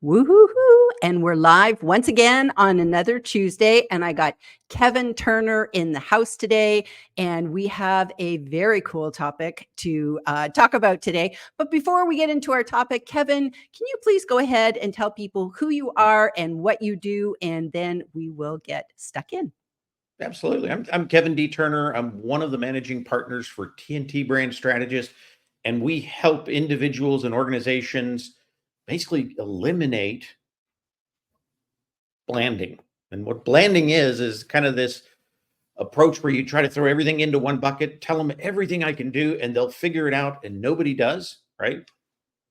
Woohoo! And we're live once again on another Tuesday. And I got Kevin Turner in the house today. And we have a very cool topic to talk about today. But before we get into our topic, Kevin, can you please go ahead and tell people who you are and what you do? And then we will get stuck in. Absolutely. I'm Kevin D. Turner. I'm one of the managing partners for TNT Brand Strategist, and we help individuals and organizations basically eliminate blanding. And what blanding is kind of this approach where you try to throw everything into one bucket, tell them everything I can do, and they'll figure it out, and nobody does, right?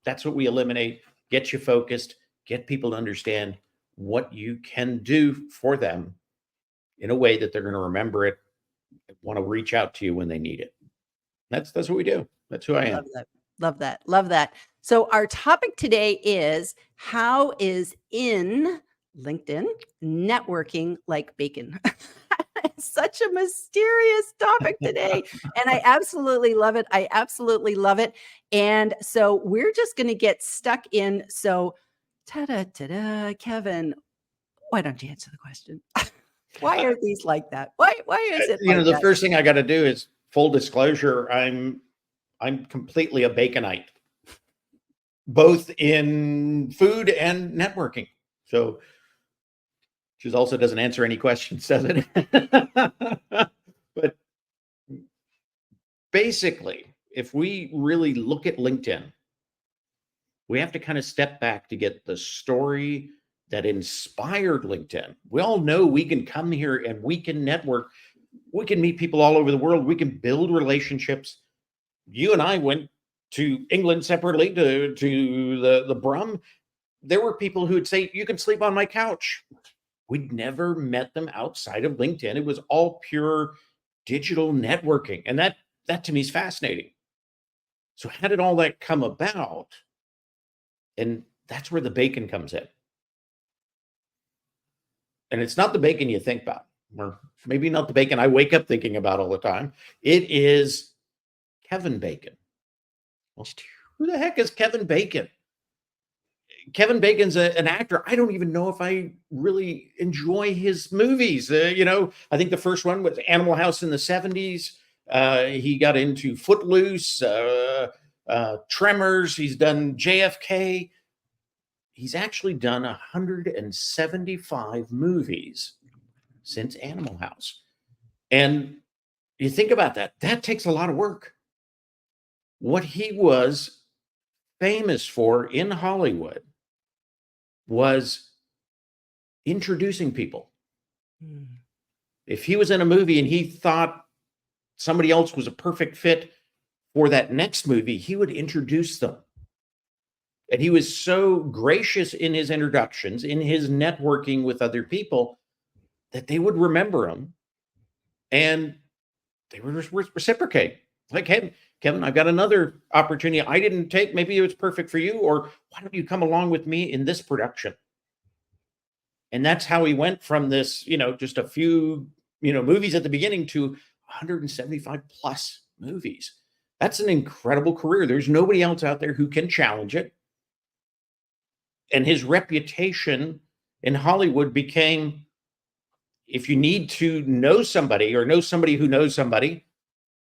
That's what we eliminate. Get you focused, get people to understand what you can do for them in a way that they're going to remember it, want to reach out to you when they need it. That's what we do. That's who I am. Love that. Love that. Love that. So our topic today is how is in LinkedIn networking like bacon? Such a mysterious topic today. And I absolutely love it. I absolutely love it. And so we're just going to get stuck in. So ta-da, Kevin, why don't you answer the question? Why are these like that? Why is it like the that? first thing I got to do is full disclosure. I'm completely a baconite, both in food and networking. So, which also doesn't answer any questions, does it? But basically, if we really look at LinkedIn, we have to kind of step back to get the story that inspired LinkedIn. We all know we can come here and we can network. We can meet people all over the world. We can build relationships. You and I went to England separately to the Brum. There were people who would say, you can sleep on my couch. We'd never met them outside of LinkedIn. It was all pure digital networking. And that to me is fascinating. So how did all that come about? And that's where the bacon comes in. And it's not the bacon you think about, or maybe not the bacon I wake up thinking about all the time. It is Kevin Bacon. Well, who the heck is Kevin Bacon? Kevin Bacon's an actor. I don't even know if I really enjoy his movies. I think the first one was Animal House in the 70s. He got into Footloose, Tremors. He's done JFK. He's actually done 175 movies since Animal House. And you think about that, that takes a lot of work. What he was famous for in Hollywood was introducing people. If he was in a movie and he thought somebody else was a perfect fit for that next movie, he would introduce them. And he was so gracious in his introductions, in his networking with other people, that they would remember him and they would reciprocate. Like, hey, Kevin, I've got another opportunity I didn't take. Maybe it was perfect for you, or why don't you come along with me in this production? And that's how he went from this, just a few, movies at the beginning to 175 plus movies. That's an incredible career. There's nobody else out there who can challenge it. And his reputation in Hollywood became, if you need to know somebody or know somebody who knows somebody,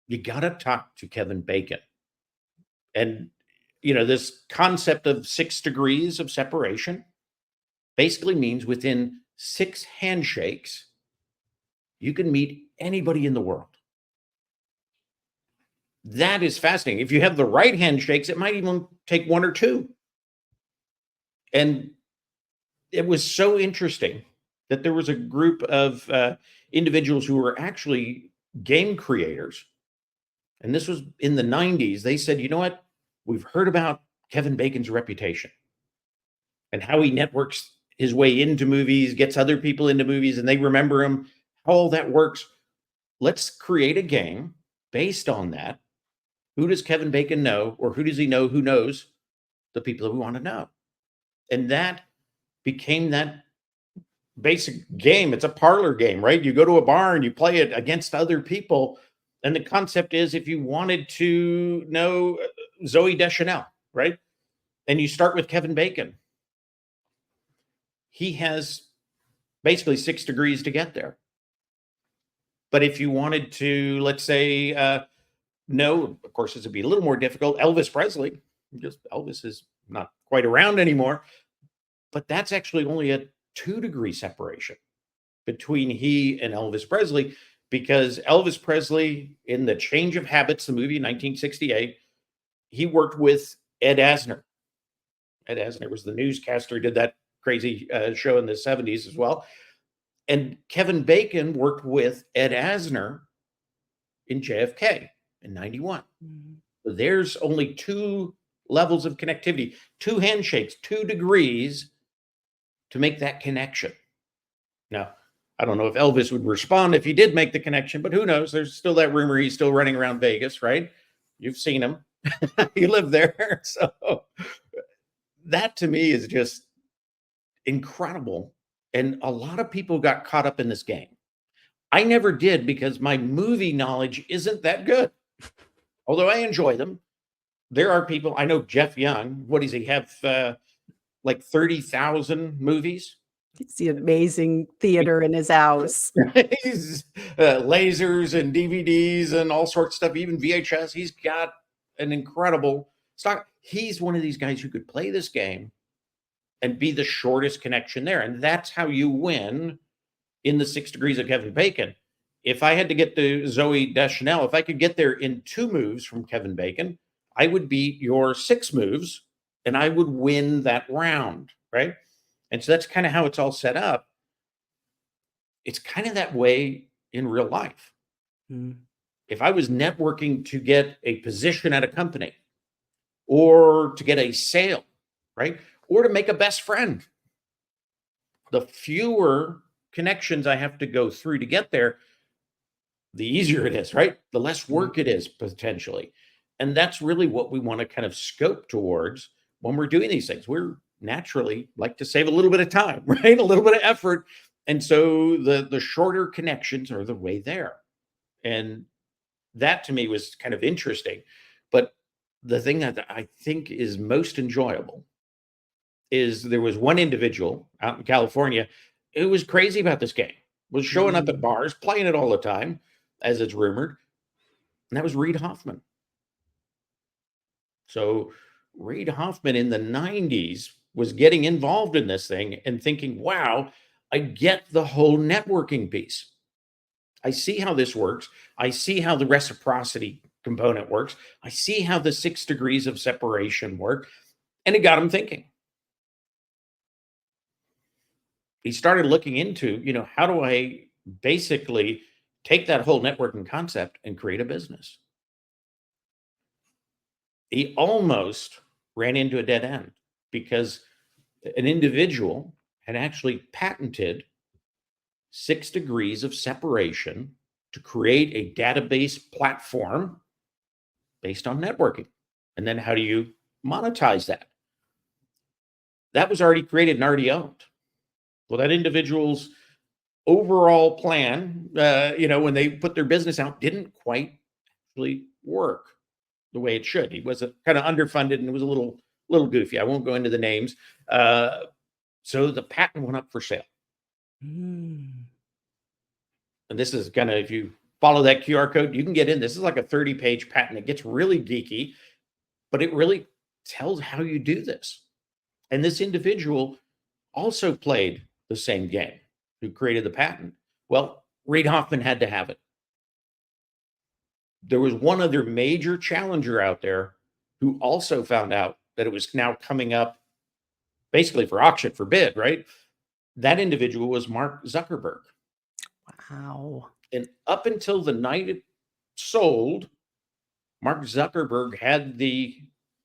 you got to talk to Kevin Bacon. And, this concept of 6 degrees of separation basically means within 6 handshakes, you can meet anybody in the world. That is fascinating. If you have the right handshakes, it might even take 1 or 2. And it was so interesting that there was a group of individuals who were actually game creators. And this was in the 90s. They said, you know what? We've heard about Kevin Bacon's reputation and how he networks his way into movies, gets other people into movies, and they remember him, how all that works. Let's create a game based on that. Who does Kevin Bacon know, or who does he know who knows the people that we want to know? And that became that basic game. It's a parlor game, right? You go to a bar and you play it against other people. And the concept is, if you wanted to know Zoe Deschanel, right? And you start with Kevin Bacon. he has basically 6 degrees to get there. But if you wanted to, let's say, no, of course, this would be a little more difficult. Elvis Presley, because Elvis is not quite around anymore, but that's actually only a 2-degree separation between he and Elvis Presley, because Elvis Presley, in The Change of Habits, the movie in 1968, he worked with Ed Asner. Ed Asner was the newscaster, did that crazy show in the 70s as well. And Kevin Bacon worked with Ed Asner in JFK in 91. Mm. So there's only 2 levels of connectivity, 2 handshakes, 2 degrees to make that connection. Now, I don't know if Elvis would respond if he did make the connection, but who knows? There's still that rumor he's still running around Vegas, right? You've seen him. You live there. So that to me is just incredible. And a lot of people got caught up in this game. I never did, because my movie knowledge isn't that good. Although I enjoy them. There are people, I know Jeff Young, what does he have? Like 30,000 movies? It's the amazing theater in his house. He's lasers and DVDs and all sorts of stuff, even VHS. He's got an incredible stock. He's one of these guys who could play this game and be the shortest connection there. And that's how you win in the 6 degrees of Kevin Bacon. If I had to get to Zooey Deschanel, if I could get there in 2 moves from Kevin Bacon, I would beat your 6 moves and I would win that round, right? And so that's kind of how it's all set up. It's kind of that way in real life. Mm. If I was networking to get a position at a company, or to get a sale, right? Or to make a best friend, the fewer connections I have to go through to get there, the easier it is, right? The less work it is potentially. And that's really what we want to kind of scope towards when we're doing these things. We're naturally like to save a little bit of time, right? A little bit of effort. And so the shorter connections are the way there. And that to me was kind of interesting. But the thing that I think is most enjoyable is there was one individual out in California who was crazy about this game, was showing up at bars, playing it all the time, as it's rumored. And that was Reid Hoffman. So Reid Hoffman in the 90s was getting involved in this thing and thinking, wow, I get the whole networking piece. I see how this works. I see how the reciprocity component works. I see how the 6 degrees of separation work. And it got him thinking. He started looking into, how do I basically take that whole networking concept and create a business? He almost ran into a dead end because an individual had actually patented 6 degrees of separation to create a database platform based on networking. And then how do you monetize that? That was already created and already owned. Well, that individual's overall plan, when they put their business out, didn't quite actually work the way it should. He was kind of underfunded and it was a little goofy. I won't go into the names. So the patent went up for sale. Mm. And this is kind of, if you follow that QR code, you can get in. This is like a 30-page patent. It gets really geeky, but it really tells how you do this. And this individual also played the same game who created the patent. Well, Reid Hoffman had to have it. There was one other major challenger out there who also found out that it was now coming up basically for auction, for bid, right? That individual was Mark Zuckerberg. Wow. And up until the night it sold, Mark Zuckerberg had the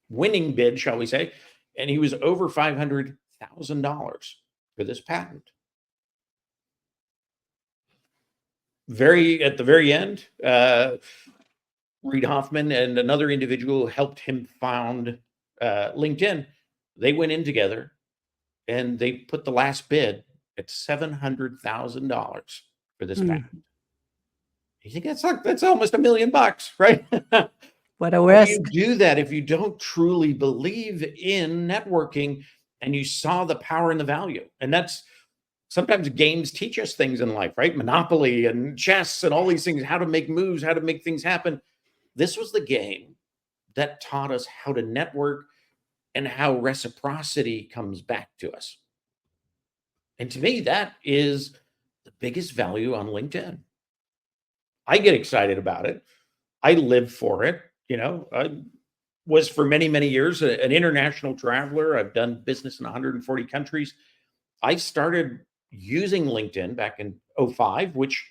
winning bid, shall we say, and he was over $500,000 for this patent. At the very end, Reid Hoffman and another individual helped him found LinkedIn. They went in together and they put the last bid at $700,000 for this patent. You think that's almost $1 million, right? What a risk. You do that if you don't truly believe in networking and you saw the power and the value. And that's sometimes games teach us things in life, right? Monopoly and chess and all these things, how to make moves, how to make things happen. This was the game that taught us how to network and how reciprocity comes back to us. And to me, that is the biggest value on LinkedIn. I get excited about it. I live for it. I was for many, many years an international traveler. I've done business in 140 countries. I started using LinkedIn back in '05, which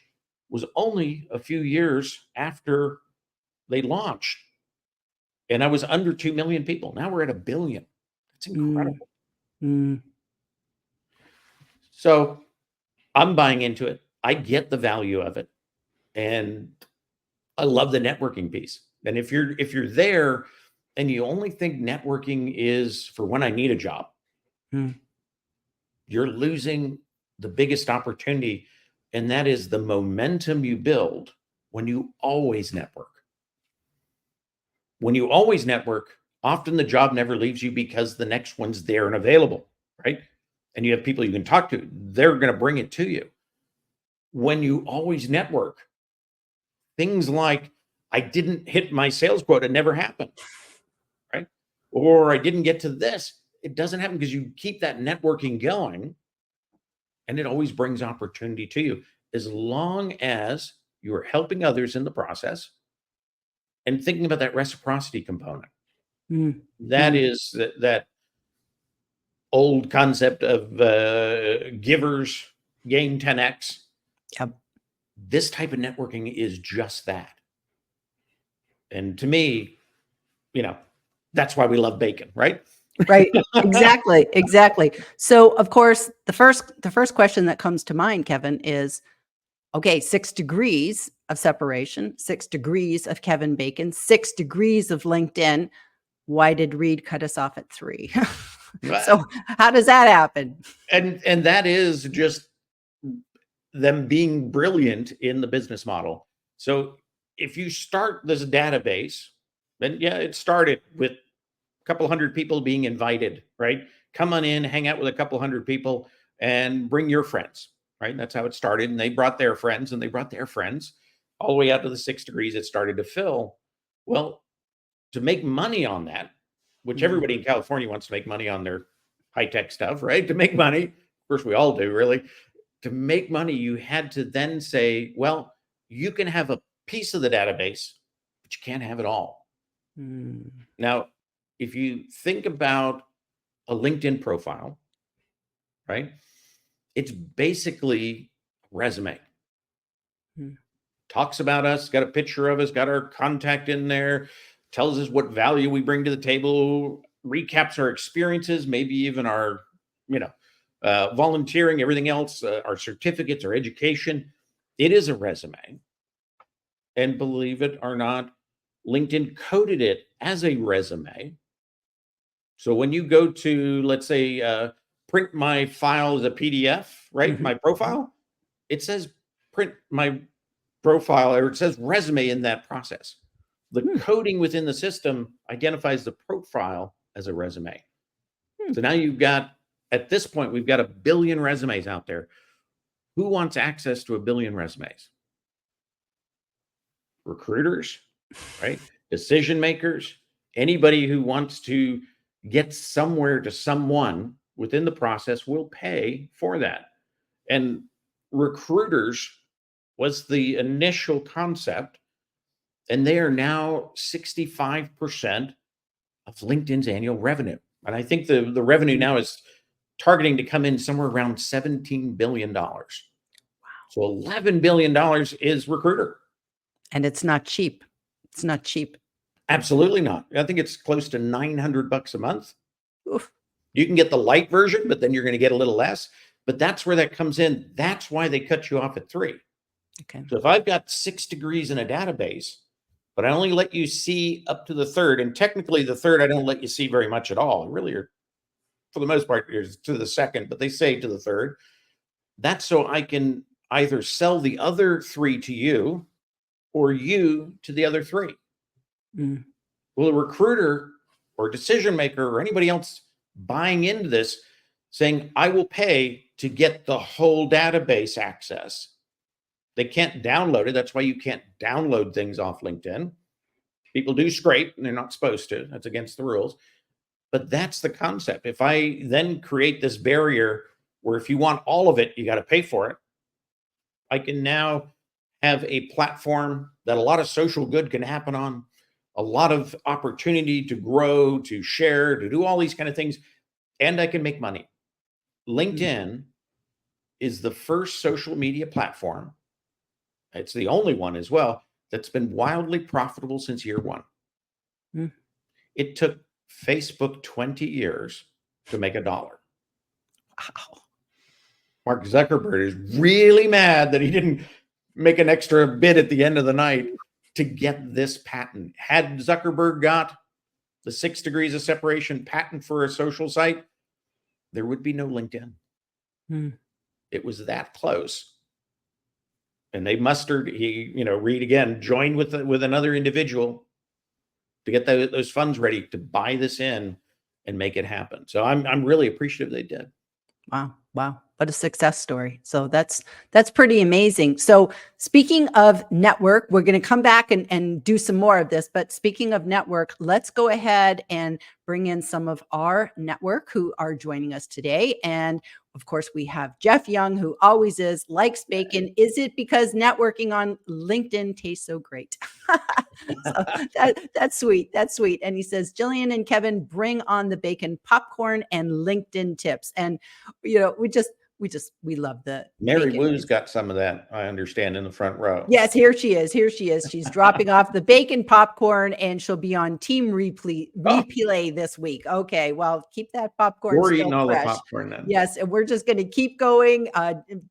was only a few years after they launched. And I was under 2 million people. Now we're at 1 billion. That's incredible. Mm. So I'm buying into it. I get the value of it. And I love the networking piece. And if you're there and you only think networking is for when I need a job, Mm. you're losing the biggest opportunity. And that is the momentum you build when you always network. When you always network, often the job never leaves you because the next one's there and available, right? And you have people you can talk to. They're going to bring it to you. When you always network, things like I didn't hit my sales quota never happen, right? Or I didn't get to this. It doesn't happen because you keep that networking going, and it always brings opportunity to you as long as you are helping others in the process and thinking about that reciprocity component. Mm. That Mm. is that old concept of givers gain 10x. Yep. This type of networking is just that. And to me, that's why we love bacon, right? Right. Exactly. Exactly. So, of course, the first question that comes to mind, Kevin, is okay, 6 degrees of separation, 6 degrees of Kevin Bacon, 6 degrees of LinkedIn. Why did Reed cut us off at 3? So, how does that happen? And that is just them being brilliant in the business model. So if you start this database, then yeah, it started with a couple hundred people being invited, right? Come on in, hang out with a couple hundred people and bring your friends, right? That's how it started. And they brought their friends and they brought their friends all the way out to the 6 degrees it started to fill. Well, to make money on that, which Mm. everybody in California wants to make money on their high tech stuff, right? To make money, of course, we all do, really. To make money, you had to then say, well, you can have a piece of the database, but you can't have it all. Mm. Now, if you think about a LinkedIn profile, right? It's basically a resume. Mm. Talks about us, got a picture of us, got our contact in there, tells us what value we bring to the table, recaps our experiences, maybe even our, volunteering, everything else, our certificates, our education. It is a resume. And believe it or not, LinkedIn coded it as a resume. So when you go to, let's say, print my file as a PDF, right? Mhm. My profile, it says print my profile, or it says resume in that process. The Hmm. coding within the system identifies the profile as a resume. Hmm. So now at this point, we've got 1 billion resumes out there. Who wants access to 1 billion resumes? Recruiters, right? Decision makers, anybody who wants to get somewhere to someone within the process will pay for that. And recruiters was the initial concept, and they are now 65% of LinkedIn's annual revenue. And I think the revenue now is targeting to come in somewhere around $17 billion. So $11 billion is recruiter. And it's not cheap. It's not cheap. Absolutely not. I think it's close to $900 a month. Oof. You can get the light version, but then you're going to get a little less. But that's where that comes in. That's why they cut you off at 3. Okay. So if I've got 6 degrees in a database, but I only let you see up to the 3rd, and technically the 3rd, I don't let you see very much at all. Really, for the most part, is to the 2nd, but they say to the 3rd. That's so I can either sell the other 3 to you or you to the other 3. Mm. Well, a recruiter or decision maker or anybody else buying into this, saying, I will pay to get the whole database access. They can't download it. That's why you can't download things off LinkedIn. People do scrape, and they're not supposed to. That's against the rules. But that's the concept. If I then create this barrier where if you want all of it, you got to pay for it, I can now have a platform that a lot of social good can happen on, a lot of opportunity to grow, to share, to do all these kind of things, and I can make money. LinkedIn is the first social media platform. It's the only one as well that's been wildly profitable since year one. Mm. It took Facebook 20 years to make $1. Wow. Mark Zuckerberg is really mad that he didn't make an extra bid at the end of the night to get this patent. Had Zuckerberg got the 6 degrees of separation patent for a social site, there would be no LinkedIn. It was that close. And they mustered, Reed again, joined with another individual to get those funds ready to buy this in and make it happen. So I'm really appreciative they did. Wow. Wow. What a success story. So that's pretty amazing. So speaking of network, we're going to come back and do some more of this. But speaking of network, let's go ahead and bring in some of our network who are joining us today. And of course, we have Jeff Young, who always likes bacon. Is it because networking on LinkedIn tastes so great? So that's sweet. That's sweet. And he says, Gillian and Kevin, bring on the bacon popcorn and LinkedIn tips. And, we love the Mary bacon. Wu's got some of that, I understand, in the front row. Yes, here she is. Here she is. She's dropping off the bacon popcorn, and she'll be on Team Replay this week. Okay, well, keep that popcorn We're still eating all fresh. the popcorn then. Yes, and we're just going to keep going.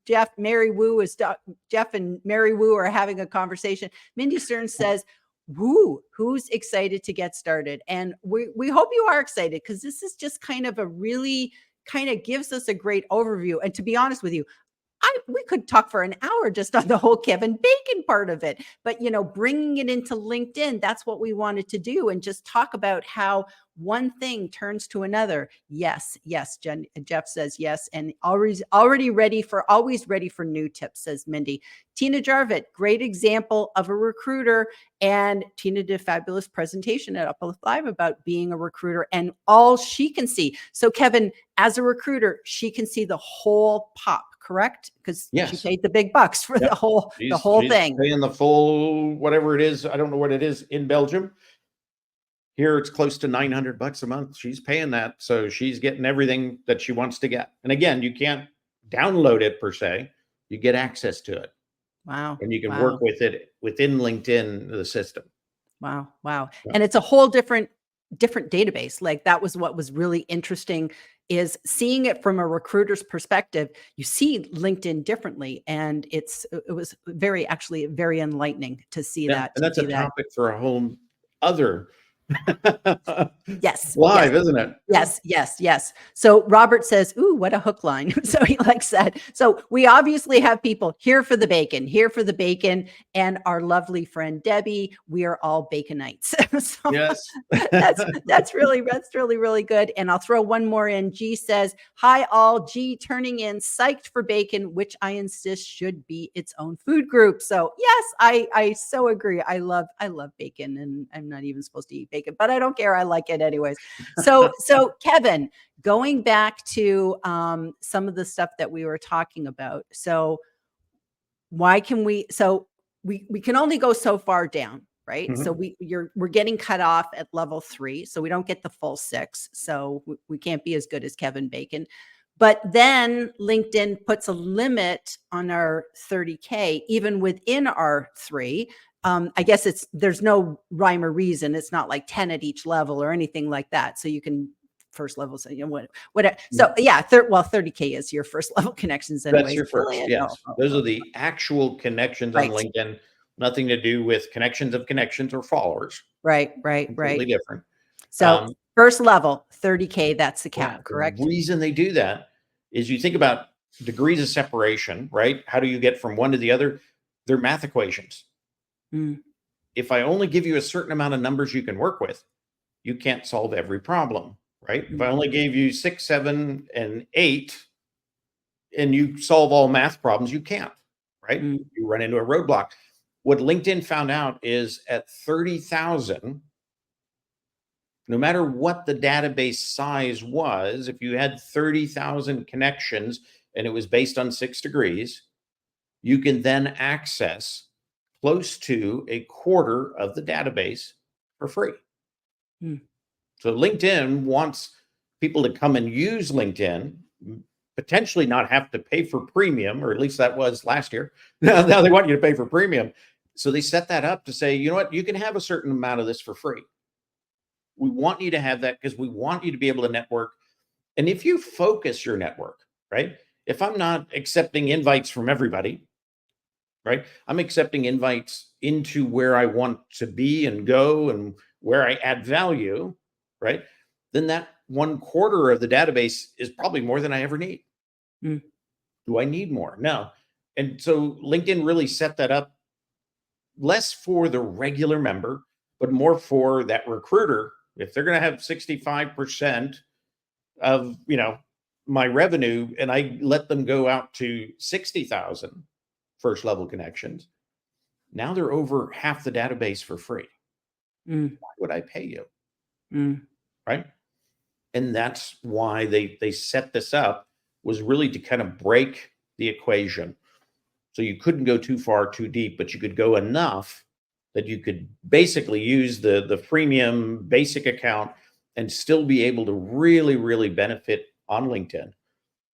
Jeff and Mary Wu are having a conversation. Mindy Stern says, "Woo, who's excited to get started?" And we hope you are excited, because this is just kind of gives us a great overview. And to be honest with you, we could talk for an hour just on the whole Kevin Bacon part of it, but bringing it into LinkedIn, that's what we wanted to do, and just talk about how one thing turns to another. Yes, Jeff says yes, and always ready for new tips, says Mindy. Tina Jarvett, great example of a recruiter, and Tina did a fabulous presentation at Uplift Live about being a recruiter and all she can see. So Kevin, as a recruiter, she can see the whole pop, correct? Because she paid the big bucks for the whole thing. Paying the full whatever it is. I don't know what it is in Belgium. Here it's close to $900 a month. She's paying that, so she's getting everything that she wants to get. And again, you can't download it per se. You get access to it. Wow. And you can work with it within LinkedIn, the system. Wow. Yeah. And it's a whole different database. Like, that was what was really interesting, is seeing it from a recruiter's perspective. You see LinkedIn differently, and it was very enlightening to see that. And that's a topic for a whole other yes live, isn't it? Yes. So Robert says, ooh, what a hook line. So he likes that. So we obviously have people here for the bacon, and our lovely friend Debbie, we are all baconites. So yes. that's really good. And I'll throw one more in. G says, hi all. G turning in, psyched for bacon, which I insist should be its own food group. So yes, I so agree. I love bacon, and I'm not even supposed to eat bacon, but I don't care. I like it anyways. So Kevin, going back to some of the stuff that we were talking about. So why can we can only go so far down, right? Mm-hmm. So we're getting cut off at level 3. So we don't get the full 6. So we can't be as good as Kevin Bacon. But then LinkedIn puts a limit on our 30K, even within our 3. I guess there's no rhyme or reason. It's not like 10 at each level or anything like that. So you can first level, so whatever. So yeah, 30K is your first level connections. Anyways. That's your first. Yes, those are the actual connections on LinkedIn. Nothing to do with connections of connections or followers. Right. Completely different. So first level, 30K. That's the cap, correct? The reason they do that is, you think about degrees of separation, right? How do you get from one to the other? They're math equations. If I only give you a certain amount of numbers you can work with, you can't solve every problem, right? If I only gave you 6, 7, and 8, and you solve all math problems, you can't, right? You run into a roadblock. What LinkedIn found out is at 30,000, no matter what the database size was, if you had 30,000 connections and it was based on 6 degrees, you can then access close to a quarter of the database for free. So LinkedIn wants people to come and use LinkedIn, potentially not have to pay for premium, or at least that was last year. Now they want you to pay for premium. So they set that up to say, you know what, you can have a certain amount of this for free. We want you to have that because we want you to be able to network. And if you focus your network, right? If I'm not accepting invites from everybody, right? I'm accepting invites into where I want to be and go and where I add value, right? Then that 1/4 of the database is probably more than I ever need. Do I need more? No. And so LinkedIn really set that up less for the regular member, but more for that recruiter. If they're going to have 65% of, my revenue, and I let them go out to 60,000 first level connections, now they're over half the database for free. Why would I pay you? Right? And that's why they set this up, was really to kind of break the equation. So you couldn't go too far, too deep, but you could go enough that you could basically use the freemium basic account and still be able to really, really benefit on LinkedIn,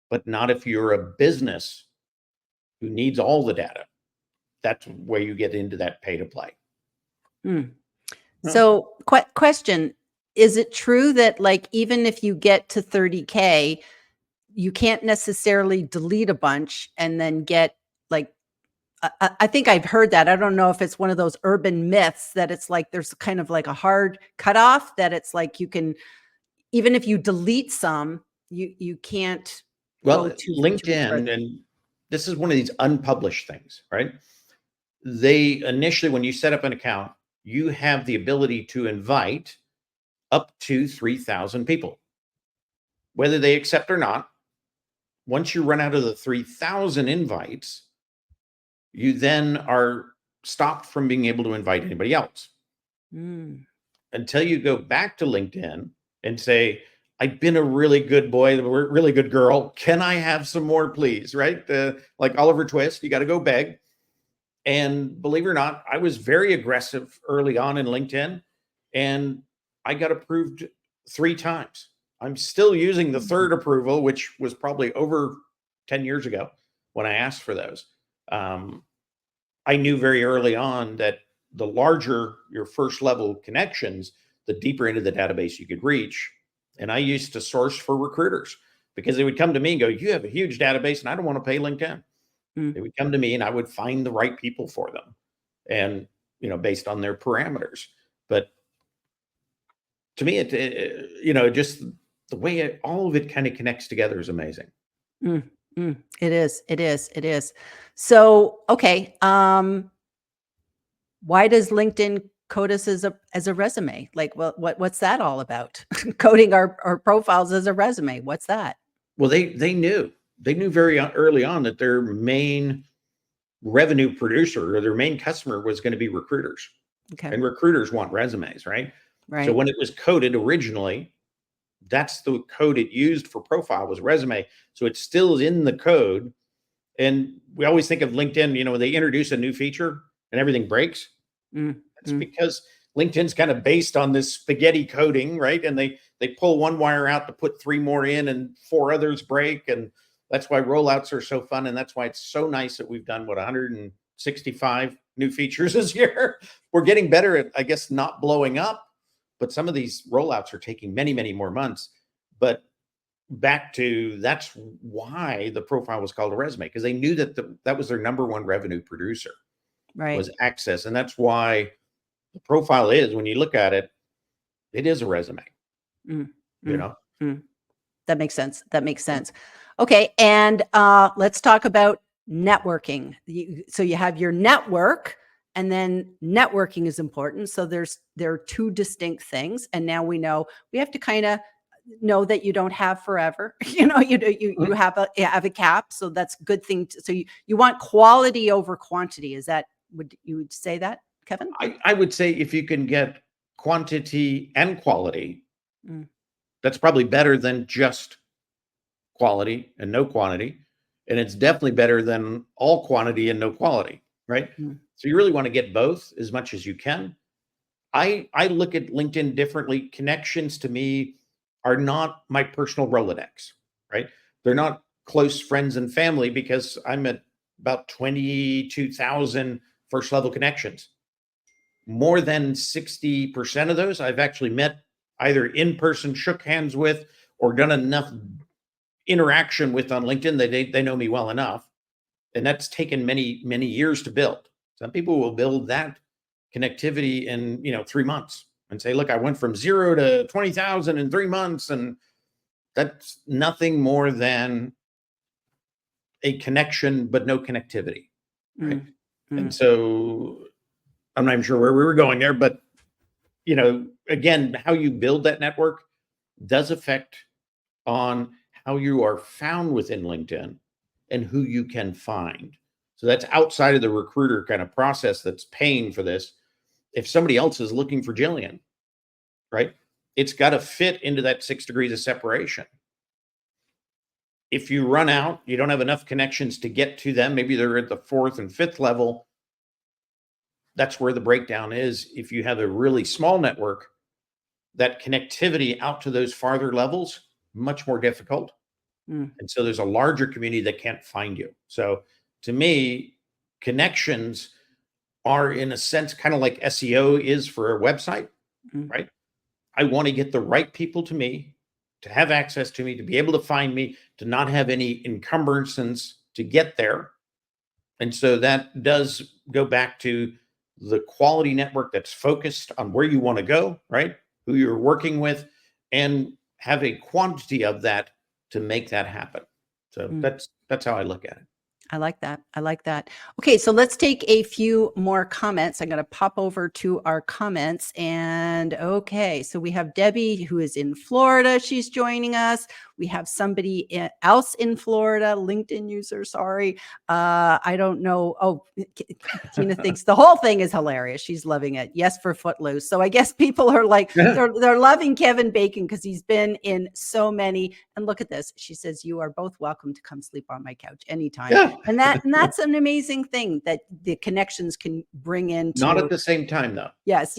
but not if you're a business who needs all the data. That's where you get into that pay to play. So question, is it true that like, even if you get to 30K, you can't necessarily delete a bunch and then get like, I think I've heard that. I don't know if it's one of those urban myths that it's like, there's kind of like a hard cutoff that it's like, you can, even if you delete some, you can't Well, go too much further. LinkedIn, and this is one of these unpublished things, right? They initially, when you set up an account, you have the ability to invite up to 3,000 people, whether they accept or not. Once you run out of the 3,000 invites, you then are stopped from being able to invite anybody else until you go back to LinkedIn and say, I've been a really good boy, a really good girl. Can I have some more, please? Right? Like Oliver Twist, you got to go beg. And believe it or not, I was very aggressive early on in LinkedIn, and I got approved 3 times. I'm still using the 3rd approval, which was probably over 10 years ago when I asked for those. I knew very early on that the larger your first level connections, the deeper into the database you could reach. And I used to source for recruiters because they would come to me and go, you have a huge database and I don't want to pay LinkedIn. They would come to me and I would find the right people for them, and, based on their parameters. But to me, just the way all of it kind of connects together is amazing. It is. It is. It is. So, okay. Why does LinkedIn code us as a resume? Like, what's that all about? Coding our profiles as a resume. What's that? Well, they knew very early on that their main revenue producer or their main customer was going to be recruiters. Okay. And recruiters want resumes, right? Right. So when it was coded originally, that's the code it used for profile, was resume. So it's still in the code. And we always think of LinkedIn, they introduce a new feature and everything breaks. That's because LinkedIn's kind of based on this spaghetti coding, right? And they pull one wire out to put 3 more in and 4 others break. And that's why rollouts are so fun. And that's why it's so nice that we've done 165 new features this year. We're getting better at, I guess, not blowing up, but some of these rollouts are taking many, many more months. But back to, that's why the profile was called a resume, because they knew that that was their number one revenue producer, Right. was access. And that's why the profile is, when you look at it, it is a resume. That makes sense. That makes sense. Okay. And let's talk about networking. So you have your network, and then networking is important. So there are 2 distinct things. And now we know we have to kind of know that you don't have forever. You have a cap, so that's a good thing. So you want quality over quantity. Is that, would you would say that, Kevin? I would say if you can get quantity and quality, Mm. that's probably better than just quality and no quantity. And it's definitely better than all quantity and no quality, right? Mm. So you really want to get both as much as you can. I look at LinkedIn differently. Connections to me are not my personal Rolodex, right? They're not close friends and family, because I'm at about 22,000 first level connections. More than 60% of those I've actually met either in person, shook hands with, or done enough interaction with on LinkedIn that they know me well enough. And that's taken many, many years to build. Some people will build that connectivity in 3 months and say, look, I went from 0 to 20,000 in 3 months. And that's nothing more than a connection, but no connectivity. Right. Mm. Mm. And so I'm not even sure where we were going there, but again, how you build that network does affect on how you are found within LinkedIn and who you can find. So that's outside of the recruiter kind of process that's paying for this. If somebody else is looking for Gillian, right, it's got to fit into that 6 degrees of separation. If you run out, you don't have enough connections to get to them, maybe they're at the 4th and 5th level. That's where the breakdown is. If you have a really small network, that connectivity out to those farther levels, much more difficult. Mm. And so there's a larger community that can't find you. So to me, connections are in a sense kind of like SEO is for a website, Mm. right? I want to get the right people to me, to have access to me, to be able to find me, to not have any encumbrances to get there. And so that does go back to the quality network that's focused on where you want to go, right? Who you're working with, and have a quantity of that to make that happen. So Mm. that's how I look at it. I like that. I like that. Okay, so let's take a few more comments. I'm going to pop over to our comments. And okay, so we have Debbie, who is in Florida. She's joining us. We have somebody else in Florida, LinkedIn user. Sorry. I don't know. Oh, Tina thinks the whole thing is hilarious. She's loving it. Yes, for Footloose. So I guess people are like, they're loving Kevin Bacon because he's been in so many. And look at this. She says, you are both welcome to come sleep on my couch anytime. Yeah. And that's an amazing thing that the connections can bring into. Not at the same time, though. Yes.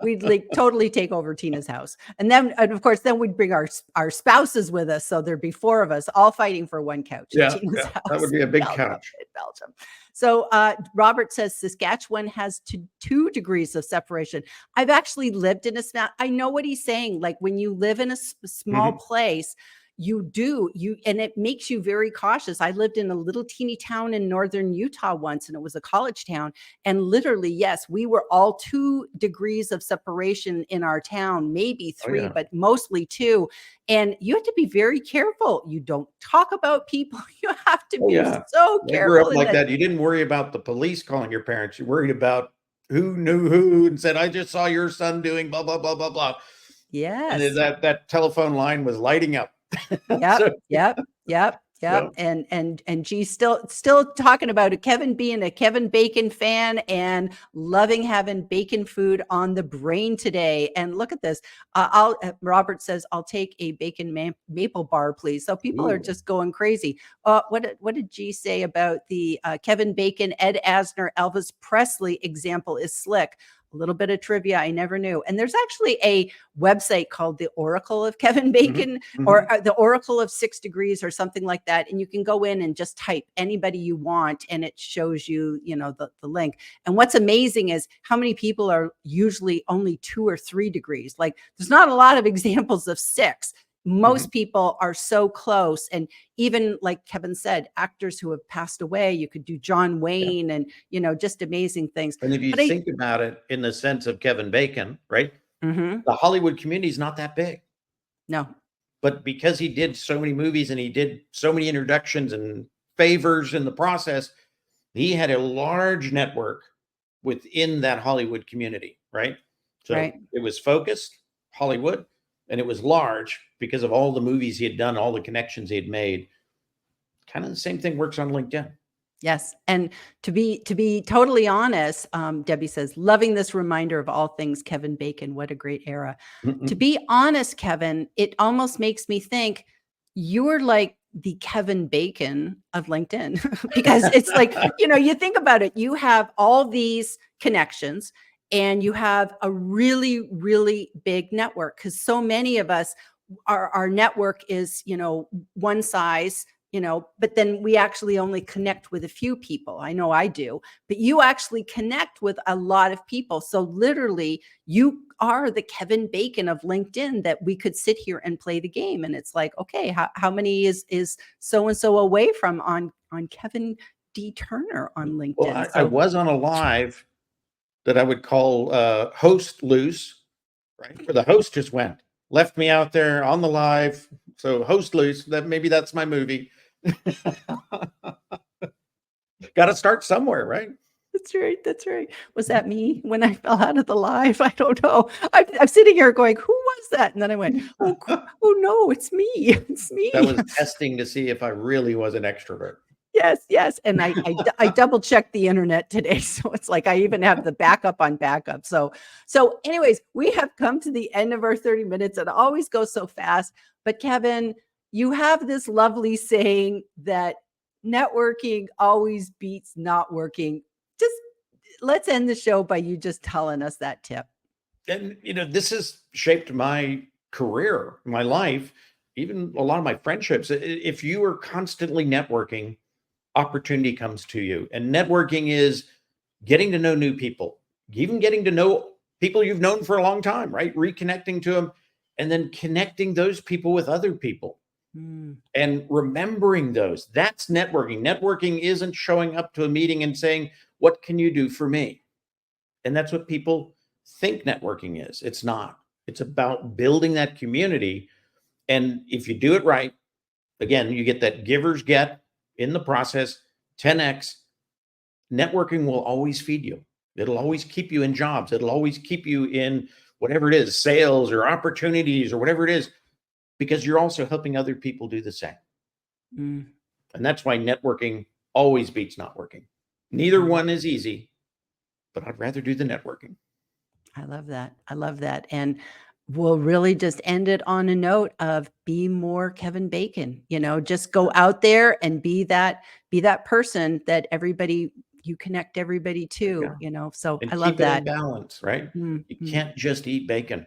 We'd like totally take over Tina's house, and of course, then we'd bring our spouses with us, so there'd be 4 of us all fighting for one couch at Tina's house. That would be a big Belgium, couch in Belgium. So Robert says Saskatchewan has 2 degrees of separation. I've actually lived in I know what he's saying. Like when you live in a small place, and it makes you very cautious. I lived in a little teeny town in northern Utah once, and it was a college town. And literally, yes, we were all 2 degrees of separation in our town, maybe 3, but mostly 2. And you have to be very careful. You don't talk about people. You have to be so careful. I grew up like that. You didn't worry about the police calling your parents. You worried about who knew who and said, I just saw your son doing blah, blah, blah, blah, blah. Yes. And that telephone line was lighting up. Yep. And G's still talking about it. Kevin being a Kevin Bacon fan and loving having bacon food on the brain today. And look at this. Robert says, I'll take a bacon maple bar, please. So people are just going crazy. What did G say about the Kevin Bacon, Ed Asner, Elvis Presley example is slick? A little bit of trivia I never knew. And there's actually a website called the Oracle of Kevin Bacon, or the Oracle of 6 Degrees or something like that. And you can go in and just type anybody you want, and it shows you, the link. And what's amazing is how many people are usually only 2 or 3 degrees. Like there's not a lot of examples of 6. Most people are so close. And even like Kevin said, actors who have passed away, you could do John Wayne and, just amazing things. And if you think about it in the sense of Kevin Bacon, right? The Hollywood community is not that big. No. But because he did so many movies and he did so many introductions and favors in the process, he had a large network within that Hollywood community, right? So it was focused, Hollywood. and it was large because of all the movies he had done, all the connections he had made. Kind of the same thing works on LinkedIn. Yes. And to be totally honest, Debbie says, loving this reminder of all things Kevin Bacon. What a great era. To be honest, Kevin, it almost makes me think you're like the Kevin Bacon of LinkedIn because it's like, you think about it, you have all these connections and you have a really, really big network because so many of us, our network is, one size, but then we actually only connect with a few people. I know I do, but you actually connect with a lot of people. So literally you are the Kevin Bacon of LinkedIn that we could sit here and play the game. And it's like, okay, how many is so-and-so away from on Kevin D. Turner on LinkedIn? Well, I was on a live that I would call host loose, right? Where the host just left me out there on the live. So host loose, maybe that's my movie. Got to start somewhere, right? That's right. That's right. Was that me when I fell out of the live? I don't know. I'm sitting here going, who was that? And then I went, oh no, it's me. It's me. That was testing to see if I really was an extrovert. Yes. And I double checked the internet today. So it's like, I even have the backup on backup. So anyways, we have come to the end of our 30 minutes. It always goes so fast. But Kevin, you have this lovely saying that networking always beats not working. Just let's end the show by you just telling us that tip. And, this has shaped my career, my life, even a lot of my friendships. If you are constantly networking, opportunity comes to you. And networking is getting to know new people, even getting to know people you've known for a long time, right? Reconnecting to them and then connecting those people with other people. And remembering those. That's networking. Networking isn't showing up to a meeting and saying, what can you do for me? And that's what people think networking is. It's not. It's about building that community. And if you do it right, again, you get that givers get in the process, 10x. Networking will always feed you. It'll always keep you in jobs. It'll always keep you in whatever it is, sales or opportunities or whatever it is, because you're also helping other people do the same. And that's why networking always beats not working. Neither one is easy, but I'd rather do the networking. I love that. I love that. And we'll really just end it on a note of be more Kevin Bacon, just go out there and be that person that you connect everybody to, so and I love keep it that. in balance, right? You can't just eat bacon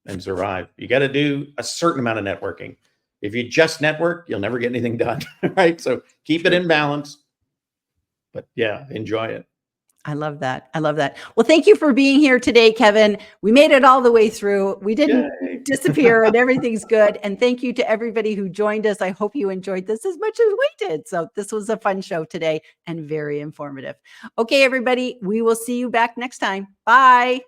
and survive. You got to do a certain amount of networking. If you just network, you'll never get anything done, right? So keep it in balance, but yeah, enjoy it. I love that. I love that. Well, thank you for being here today, Kevin. We made it all the way through. We didn't disappear and everything's good. And thank you to everybody who joined us. I hope you enjoyed this as much as we did. So this was a fun show today and very informative. Okay, everybody, we will see you back next time. Bye.